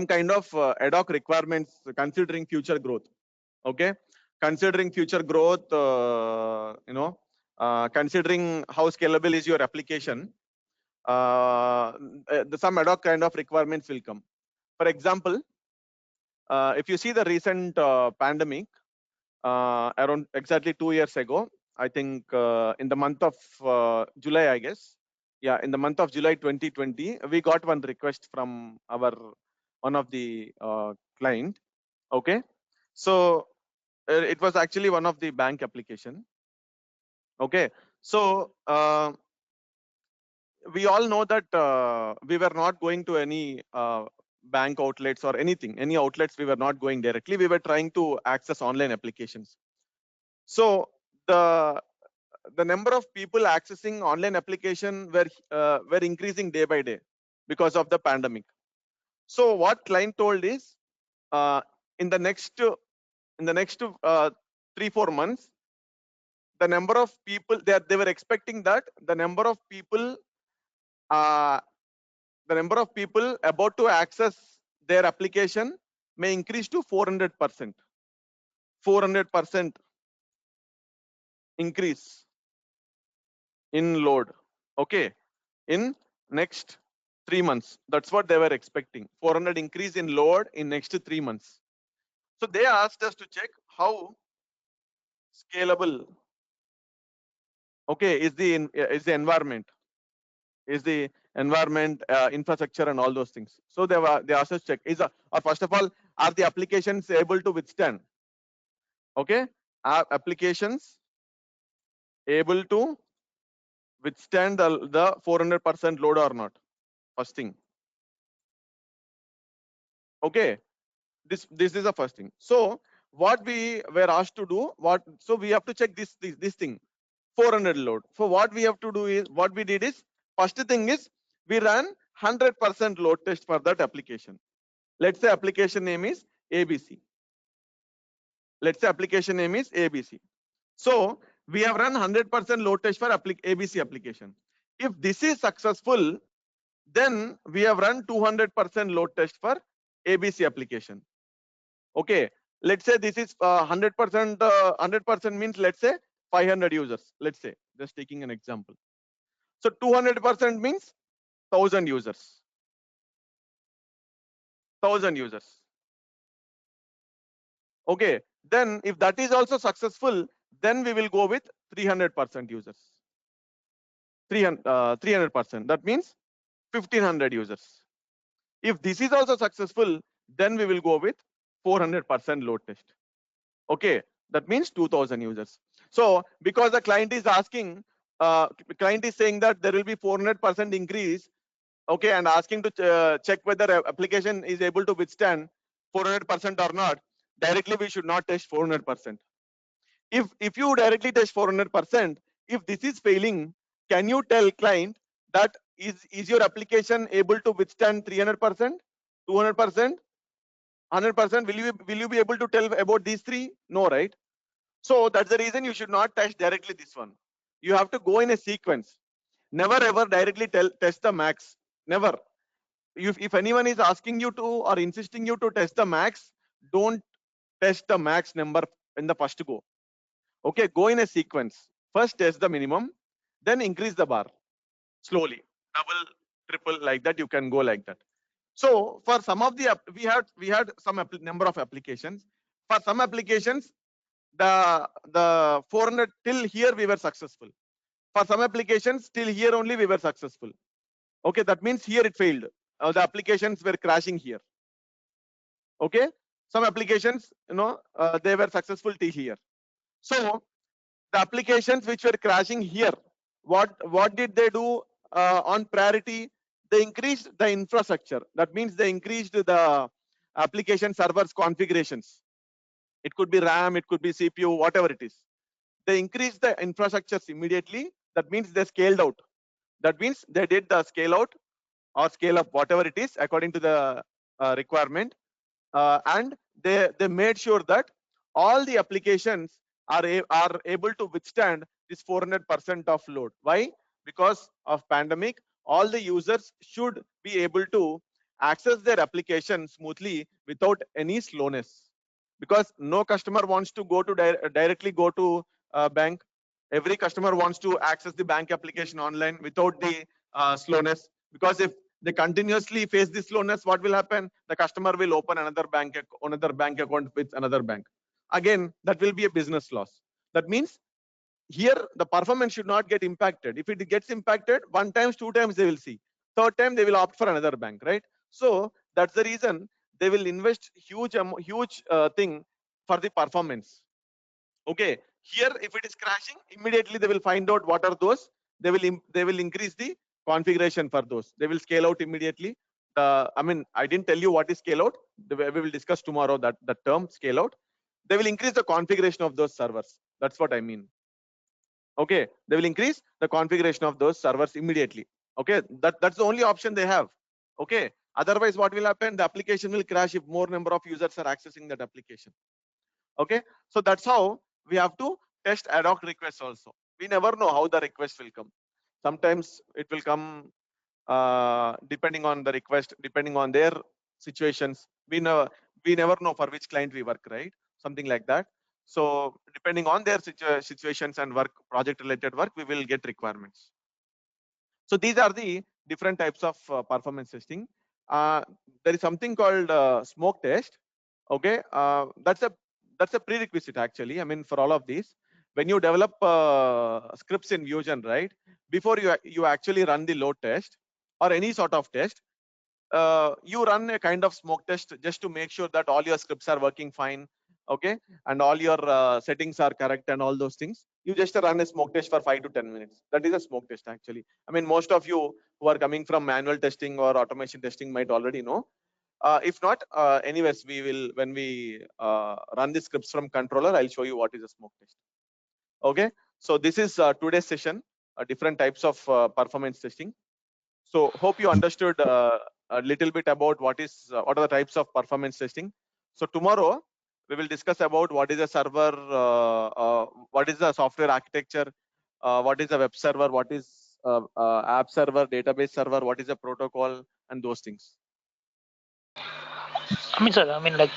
kind of ad hoc requirements considering future growth. Okay, considering future growth, considering how scalable is your application, some ad hoc kind of requirements will come. For example, if you see the recent pandemic around exactly 2 years ago, I think in the month of July, I guess. Yeah, in the month of July 2020, we got one request from one of the client. Okay, so it was actually one of the bank application. Okay, so we all know that we were not going to any bank outlets or any outlets. We were not going directly. We were trying to access online applications. So the number of people accessing online application were increasing day by day because of the pandemic. So what client told is in the next 3-4 months, the number of people they were expecting that the number of people about to access their application may increase to 400%. 400% increase in load. Okay, in next 3 months. That's what they were expecting. 400 increase in load in next 3 months. So they asked us to check how scalable, okay, is the environment, infrastructure and all those things. So they asked us to check or first of all, are the applications able to withstand? Okay, are applications able to withstand the 400% load or not? First thing. Okay, this is the first thing. So what we were asked to do, so we have to check this thing, 400 load. So what we have to do is, what we did is, first thing is we ran 100% load test for that application. Let's say application name is ABC. Let's say application name is ABC. So we have run 100% load test for ABC application. If this is successful, then we have run 200% load test for ABC application. Okay, let's say this is 100%. 100% means, let's say 500 users. Let's say, just taking an example. So 200% means 1000 users. 1000 users. Okay, then if that is also successful, then we will go with 300% users. 300%. That means 1500 users. If this is also successful, then we will go with 400% load test. Okay, that means 2000 users. So because the client is asking, client is saying that there will be 400% increase, okay, and asking to check whether application is able to withstand 400% or not, directly we should not test 400%. If you directly test 400%, if this is failing, can you tell client that is your application able to withstand 300%, 200%, 100%? Will you be able to tell about these three? No, right? So that's the reason you should not test directly this one. You have to go in a sequence. Never ever directly test the max. Never. If anyone is asking you to or insisting you to test the max, don't test the max number in the first go. Okay, go in a sequence. First test the minimum, then increase the bar slowly, double, triple, like that. You can go like that. So for some of the we had some number of applications. For some applications, the 400 till here we were successful. For some applications, till here only we were successful. Okay, that means here it failed. The applications were crashing here. Okay, some applications, they were successful till here. So the applications which were crashing here, what did they do on priority? They increased the infrastructure. That means they increased the application servers configurations. It could be RAM, it could be CPU, whatever it is. They increased the infrastructures immediately. That means they scaled out. That means they did the scale out or scale up, whatever it is, according to the requirement. And they made sure that all the applications are able to withstand this 400% of load. Why? Because of pandemic, all the users should be able to access their application smoothly without any slowness. Because no customer wants to go to directly go to bank. Every customer wants to access the bank application online without the slowness. Because if they continuously face this slowness, what will happen? The customer will open another bank account with another bank. Again, that will be a business loss. That means here the performance should not get impacted. If it gets impacted, 1 time, 2 times they will see. 3rd time they will opt for another bank, right? So that's the reason they will invest huge thing for the performance. Okay, here if it is crashing, immediately they will find out what are those. They will increase the configuration for those. They will scale out immediately. I mean, I didn't tell you what is scale out. We will discuss tomorrow that term scale out. They will increase the configuration of those servers. That's what I mean. Okay, they will increase the configuration of those servers immediately. Okay, that's the only option they have. Okay, otherwise what will happen? The application will crash if more number of users are accessing that application. Okay, so that's how we have to test ad hoc requests also. We never know how the request will come. Sometimes it will come depending on the request, depending on their situations. We never know for which client we work, right? Something like that. So depending on their situations and work, project related work, we will get requirements. So these are the different types of performance testing. There is something called smoke test. Okay, that's a prerequisite actually. I mean, for all of these, when you develop scripts in Fusion, right? Before you actually run the load test or any sort of test, you run a kind of smoke test just to make sure that all your scripts are working fine, okay, and all your settings are correct and all those things. You just run a smoke test for 5 to 10 minutes. That is a smoke test actually. I mean, most of you who are coming from manual testing or automation testing might already know. If not, anyways, we will, when we run the scripts from controller, I'll show you what is a smoke test. Okay, so this is today's session, different types of performance testing. So hope you understood a little bit about what are the types of performance testing. So tomorrow we will discuss about what is a server, what is the software architecture, what is a web server, what is app server, database server, what is a protocol, and those things. I mean, sir, I mean, like